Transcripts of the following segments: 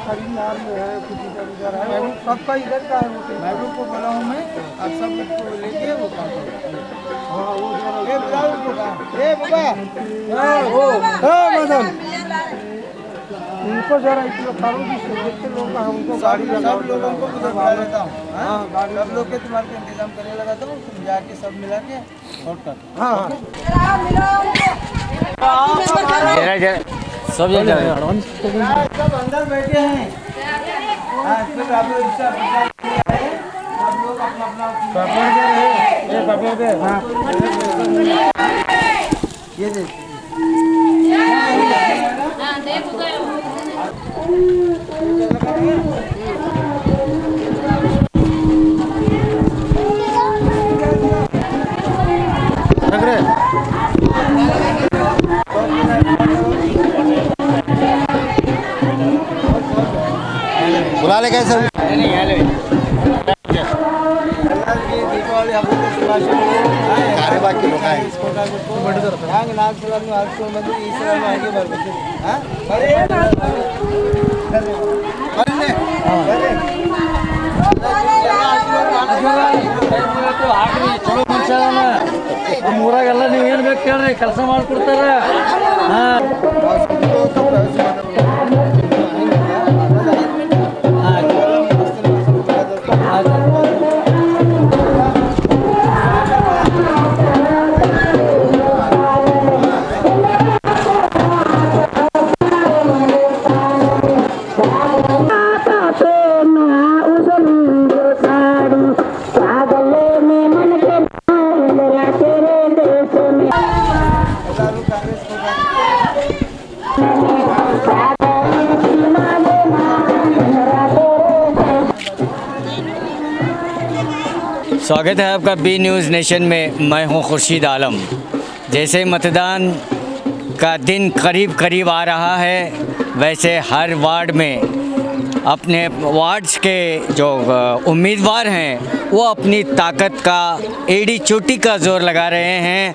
खरीदार में है, कुछ इधर है, सबका इधर का है। महबूब को बोला हूँ मैं, आप सब को लेके वो काम करो। हाँ वो जरा ये बुलाओ उसको कहा, ये बुला, हाँ मदन, इनको जरा इसको करो कि जितने लोग हैं उनको गाड़ी सब लोगों को उधर बुला लेता हूँ। हाँ गाड़ी सब लोग के तुम्हारे इंतजाम करने लगाता हूँ, तुम जाके सब मिला के छोड़ कर। हाँ हाँ सब अंदर बैठे हैं। हाँ फिर आप लोग सब लोग अपना अपना पकड़ दे, ये पकड़ दे। हाँ ये देख, हाँ देखो बुला ले कैसे दीपावली हम लोग कार्य बाकी लोग आए ಊರಾಗೆಲ್ಲ ನೀವು ಏನು ಬೇಕು ಕೇಳ್ರಿ, ಕೆಲಸ ಮಾಡಿಕೊಡ್ತಾರೆ. स्वागत है आपका बी न्यूज़ नेशन में। मैं हूं खुर्शीद आलम। जैसे मतदान का दिन करीब करीब आ रहा है, वैसे हर वार्ड में अपने वार्ड्स के जो उम्मीदवार हैं वो अपनी ताकत का एड़ी चोटी का जोर लगा रहे हैं।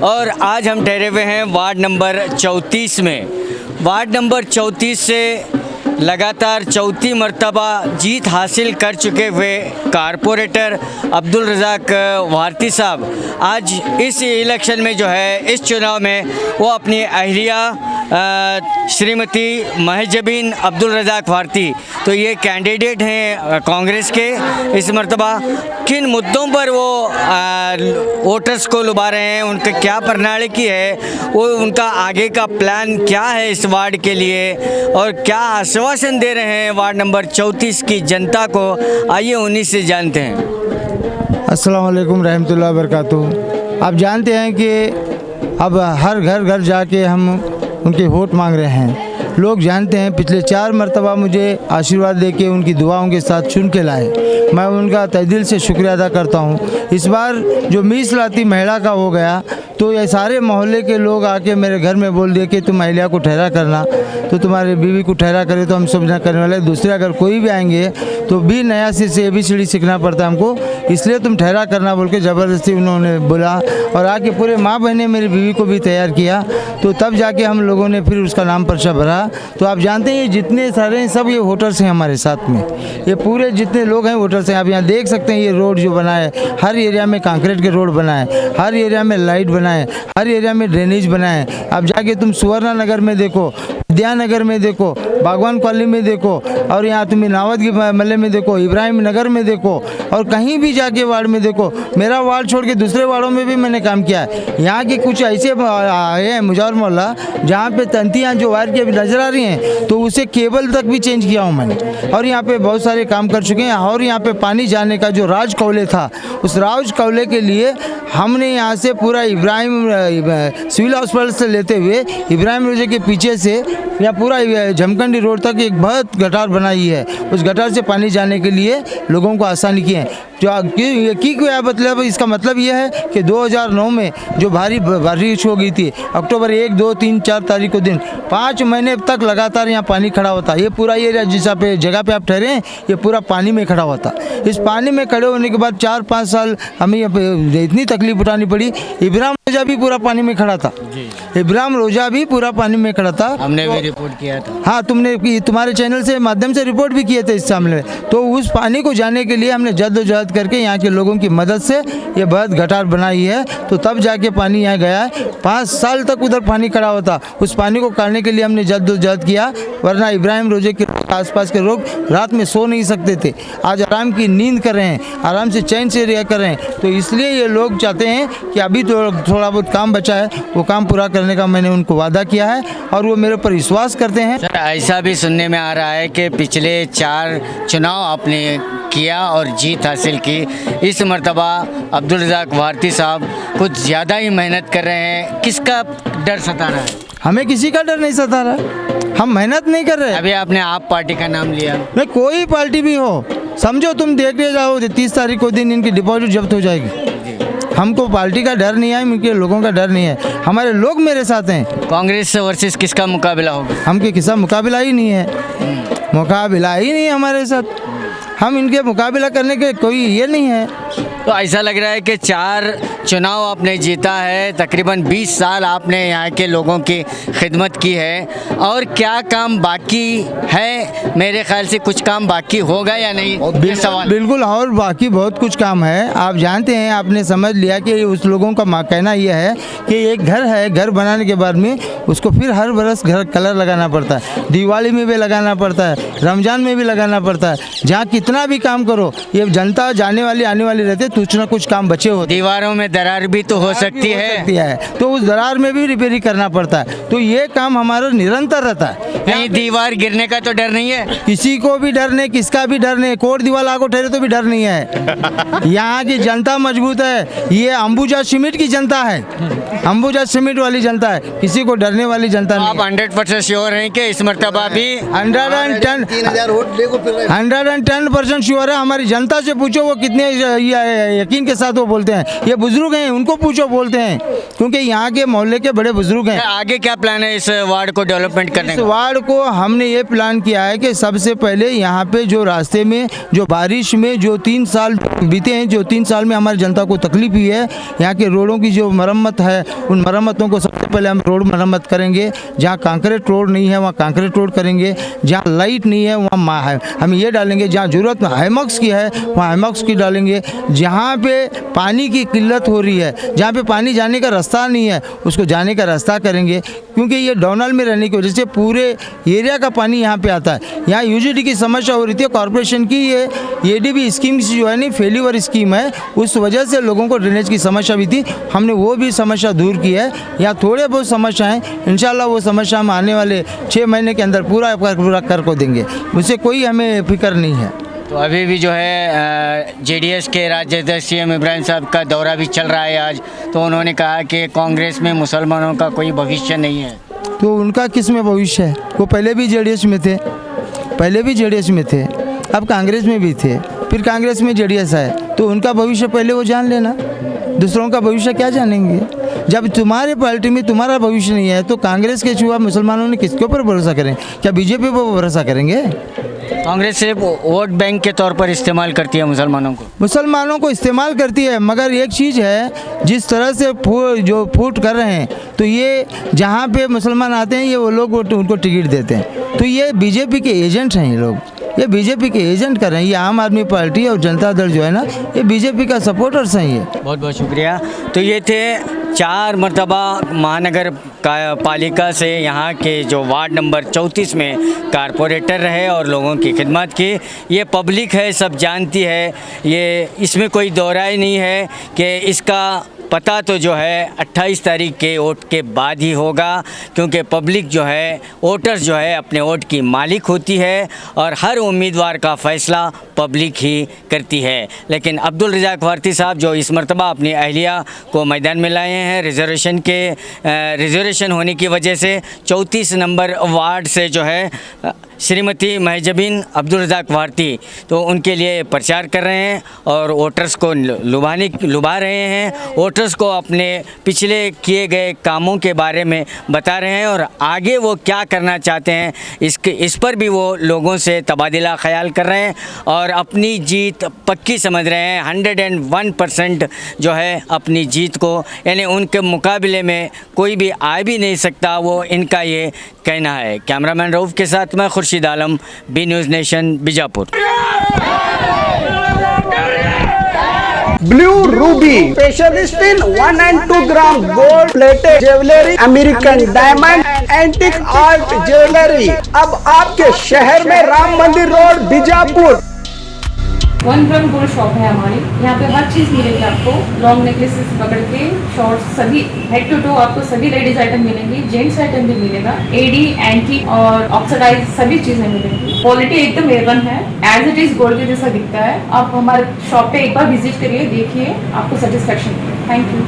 और आज हम ठहरे हुए हैं वार्ड नंबर 34 में। वार्ड नंबर 34 से लगातार चौथी मर्तबा जीत हासिल कर चुके हुए कारपोरेटर अब्दुल रज़ाक वारती साहब आज इस इलेक्शन में जो है, इस चुनाव में वो अपनी अहलिया श्रीमती महजबीन अब्दुल रज़ाक वारती, तो ये कैंडिडेट हैं कांग्रेस के। इस मर्तबा किन मुद्दों पर वो वोटर्स को लुभा रहे हैं, उनका क्या प्रणाली है, वो उनका आगे का प्लान क्या है इस वार्ड के लिए, और क्या आश्वासन दे रहे हैं वार्ड नंबर 34 की जनता को, आइए उन्हीं से जानते हैं। अस्सलाम वालेकुम रहमतुल्लाहि व बरकातुहू। आप जानते हैं कि अब हर घर घर जाके हम उनके वोट मांग रहे हैं। लोग जानते हैं पिछले 4 मरतबा मुझे आशीर्वाद देके उनकी दुआओं के साथ चुन के लाए। मैं उनका तहे दिल से शुक्रिया अदा करता हूं। इस बार जो मीसलाती महिला का हो गया, तो ये सारे मोहल्ले के लोग आके मेरे घर में बोल दिए कि तुम महिला को ठहरा करना, तो तुम्हारी बीवी को ठहरा करे तो हम सब ना करने वाले। दूसरे अगर कोई भी आएंगे तो भी नया सिर से ABCD सीखना पड़ता है हमको, इसलिए तुम ठहरा करना बोल के ज़बरदस्ती उन्होंने बोला। और आके पूरे माँ बहने मेरी बीवी को भी तैयार किया, तो तब जाके हम लोगों ने फिर उसका नाम पर्चा भरा। तो आप जानते हैं ये जितने सारे हैं सब ये वोटर्स हैं हमारे साथ में, ये पूरे जितने लोग हैं वोटर्स हैं। आप यहाँ देख सकते हैं ये रोड जो बना है, हर एरिया में कंक्रीट के रोड बना है, हर एरिया में लाइट बना है, हर एरिया में ड्रेनेज बना है। अब जाके तुम सुवर्णा नगर में देखो, विद्यानगर में देखो, बागवान कॉलोनी में देखो, और यहाँ तुम नावद के मल्ले में देखो, इब्राहिम नगर में देखो, और कहीं भी जाके वार्ड में देखो। मेरा वार्ड छोड़ के दूसरे वार्डों में भी मैंने काम किया है। यहाँ के कुछ ऐसे हैं मुजावर मोहल्ला जहाँ पे तंतियाँ जो वायर की नज़र आ रही हैं, तो उसे केबल तक भी चेंज किया हूँ मैंने, और यहाँ पे बहुत सारे काम कर चुके हैं। और यहाँ पे पानी जाने का जो राज कौले था, उस राज कौले के लिए हमने यहाँ से पूरा इब्राहिम सिविल हॉस्पिटल से लेते हुए इब्राहिम रोजे के पीछे से या पूरा जमखंडी रोड तक एक बहुत गटार बनाई है। उस गटार से पानी जाने के लिए लोगों को आसानी की है। की क्या मतलब, इसका मतलब ये है कि 2009 में जो भारी बारिश हो गई थी अक्टूबर 1, 2, 3, 4 तारीख को दिन 5 महीने तक लगातार यहाँ पानी खड़ा होता। ये पूरा एरिया जिस जगह पे आप ठहरे हैं ये पूरा पानी में खड़ा होता। इस पानी में खड़े होने के बाद 4-5 साल हमें इतनी तकलीफ उठानी पड़ी। इब्राहिम रोजा भी पूरा पानी में खड़ा था। इब्राहिम रोजा भी पूरा पानी में खड़ा था। हमने भी रिपोर्ट किया था। हाँ, तुम्हारे चैनल से माध्यम से रिपोर्ट भी किए थे इस मामले में। तो उस पानी को जाने के लिए हमने जद्दोजहद करके यहाँ के लोगों की मदद से ये बहुत गटार बनाई है, तो तब जाके पानी यहाँ गया है। 5 साल तक उधर पानी खड़ा होता। उस पानी को काटने के लिए हमने जद्दोजहद किया, वरना इब्राहिम रोजे के आसपास के लोग रात में सो नहीं सकते थे। आज आराम की नींद कर रहे हैं, आराम से चैन से रह कर रहे हैं। तो इसलिए ये लोग चाहते हैं कि अभी तो थोड़ा बहुत काम बचा है, वो काम पूरा करने का मैंने उनको वादा किया है और वो मेरे ऊपर विश्वास करते हैं। सर, ऐसा भी सुनने में आ रहा है कि पिछले 4 चुनाव आपने किया और जीत हासिल की। इस मर्तबा अब्दुल रज़ाक भारती साहब कुछ ज़्यादा ही मेहनत कर रहे हैं। किसका डर सता रहा है? हमें किसी का डर नहीं सता रहा, हम मेहनत नहीं कर रहे। अभी आपने आप पार्टी का नाम लिया। नहीं, कोई पार्टी भी हो, समझो तुम देखते जाओ 30 तारीख को दिन इनकी डिपॉजिट जब्त हो जाएगी। हमको पार्टी का डर नहीं है, इनके लोगों का डर नहीं है, हमारे लोग मेरे साथ हैं। कांग्रेस वर्सेस किसका मुकाबला होगा? हमके किसी मुकाबला ही नहीं है, मुकाबला ही नहीं है हमारे साथ। हम इनके मुकाबला करने के कोई ये नहीं है। तो ऐसा लग रहा है कि 4 चुनाव आपने जीता है, तकरीबन 20 साल आपने यहाँ के लोगों की खिदमत की है, और क्या काम बाकी है? मेरे ख्याल से कुछ काम बाकी होगा या नहीं? सवाल बिल्कुल, और बाकी बहुत कुछ काम है। आप जानते हैं, आपने समझ लिया कि उस लोगों का कहना यह है कि एक घर है, घर बनाने के बाद में उसको फिर हर बरस घर कलर लगाना पड़ता है, दिवाली में भी लगाना पड़ता है, रमज़ान में भी लगाना पड़ता है। जहाँ कितना भी काम करो, ये जनता जाने वाली आने वाली रहती है, कुछ ना कुछ काम बचे हो। दीवारों में दरार भी तो हो सकती है, तो उस दरार में भी रिपेयरिंग करना पड़ता है। तो ये काम हमारा निरंतर रहता है। कहीं दीवार गिरने का तो डर नहीं है? किसी को भी डर नहीं, किसका भी डर नहीं। कोर्ट दीवार लागू ठहरे तो भी डर नहीं है। यहाँ की जनता मजबूत है, ये अंबुजा सीमेंट की जनता है, अंबुजा सीमेंट वाली जनता है, किसी को डरने वाली जनता नहीं। आप 100% श्योर हैं कि इस मर्तबा भी 110% श्योर है। हमारी जनता से पूछो, वो कितने यकीन के साथ वो बोलते हैं। ये बुजुर्ग हैं, उनको पूछो, बोलते हैं, क्योंकि यहाँ के मोहल्ले के बड़े बुजुर्ग हैं। आगे क्या प्लान है इस वार्ड को डेवलपमेंट करने का? इस वार्ड को हमने ये प्लान किया है कि सबसे पहले यहाँ पे जो रास्ते में जो बारिश में जो 3 साल बीते हैं, जो 3 साल में हमारी जनता को तकलीफ हुई है, यहाँ के रोडों की जो मरम्मत है, उन मरम्मतों को सबसे पहले हम रोड मरम्मत करेंगे। जहाँ कंक्रीट रोड नहीं है वहाँ कंक्रीट रोड करेंगे, जहाँ लाइट नहीं है वहाँ हम ये डालेंगे, जहाँ ज़रूरत हैमॉक्स की है वहाँ हैमॉक्स की डालेंगे। जहाँ पे पानी की किल्लत हो रही है, जहाँ पे पानी जाने का रास्ता नहीं है, उसको जाने का रास्ता करेंगे, क्योंकि ये डोनल में रहने की वजह से पूरे एरिया का पानी यहाँ पे आता है। यहाँ यूजीडी की समस्या हो रही थी, कॉर्पोरेशन की ये एडीबी स्कीम जो है नहीं, फेल्यूर स्कीम है, उस वजह से लोगों को ड्रेनेज की समस्या भी थी, हमने वो भी समस्या दूर की है। यहाँ थोड़े बहुत समस्या हैं, इंशाल्लाह वो समस्या हम आने वाले 6 महीने के अंदर पूरा कर को देंगे, उससे कोई हमें फिक्र नहीं है। तो अभी भी जो है जेडीएस के राज्य अध्यक्ष CM इब्राहिम साहब का दौरा भी चल रहा है आज, तो उन्होंने कहा कि कांग्रेस में मुसलमानों का कोई भविष्य नहीं है। तो उनका किस में भविष्य है? वो पहले भी जेडीएस में थे, अब कांग्रेस में भी थे, फिर कांग्रेस में जेडीएस आए, तो उनका भविष्य पहले वो जान लेना, दूसरों का भविष्य क्या जानेंगे? जब तुम्हारे पार्टी में तुम्हारा भविष्य नहीं है तो कांग्रेस के सिवा मुसलमानों ने किसके ऊपर भरोसा करें? क्या बीजेपी पर भरोसा करेंगे? कांग्रेस सिर्फ वोट बैंक के तौर पर इस्तेमाल करती है मुसलमानों को इस्तेमाल करती है, मगर एक चीज़ है, जिस तरह से जो फूट कर रहे हैं, तो ये जहाँ पे मुसलमान आते हैं ये वो लोग उनको टिकट देते हैं, तो ये बीजेपी के एजेंट हैं। ये लोग ये बीजेपी के एजेंट कर रहे हैं। ये आम आदमी पार्टी और जनता दल जो है ना, ये बीजेपी का सपोर्टर्स हैं। ये बहुत बहुत शुक्रिया। तो ये थे 4 मरतबा महानगर पालिका से यहाँ के जो वार्ड नंबर 34 में कारपोरेटर रहे और लोगों की खिदमत की। ये पब्लिक है, सब जानती है, ये इसमें कोई दो राय नहीं है कि इसका पता तो जो है 28 तारीख के वोट के बाद ही होगा, क्योंकि पब्लिक जो है, वोटर्स जो है, अपने वोट की मालिक होती है और हर उम्मीदवार का फ़ैसला पब्लिक ही करती है। लेकिन अब्दुल रज़ाक भारती साहब जो इस मरतबा अपनी अहलिया को मैदान में लाए हैं, रिजर्वेशन होने की वजह से 34 नंबर वार्ड से जो है श्रीमती महजबीन अब्दुल रज़ाक भारती, तो उनके लिए प्रचार कर रहे हैं और वोटर्स को लुभा रहे हैं, वोटर्स को अपने पिछले किए गए कामों के बारे में बता रहे हैं और आगे वो क्या करना चाहते हैं इस पर भी वो लोगों से तबादला ख्याल कर रहे हैं और अपनी जीत पक्की समझ रहे हैं। 101% जो है अपनी जीत को, यानी उनके मुकाबले में कोई भी आ भी नहीं सकता, वो इनका ये कहना है। कैमरामैन रऊफ़ के साथ मैं Khurshid Alam, B News Nation, Bijapur. Blue Ruby, specialist in 1 and 2 gram gold plated jewelry, American diamond, antique art jewelry। अब आपके शहर में राम मंदिर road, Bijapur. 1 gram gold shop है हमारी। यहाँ पे हर चीज़ मिलेगी आपको, लॉन्ग नेकलेसेस पकड़ के शॉर्ट्स, सभी हेड टू टो आपको सभी लेडीज आइटम मिलेंगी, जेंट्स आइटम भी मिलेगा, एडी, एंटी और ऑक्सीडाइज सभी चीज़ें मिलेंगी। क्वालिटी एकदम A1 है, एज इट इज गोल्ड के जैसा दिखता है। आप हमारे शॉप पे एक बार विजिट करिए, देखिए, आपको सेटिस्फेक्शन। Thank you.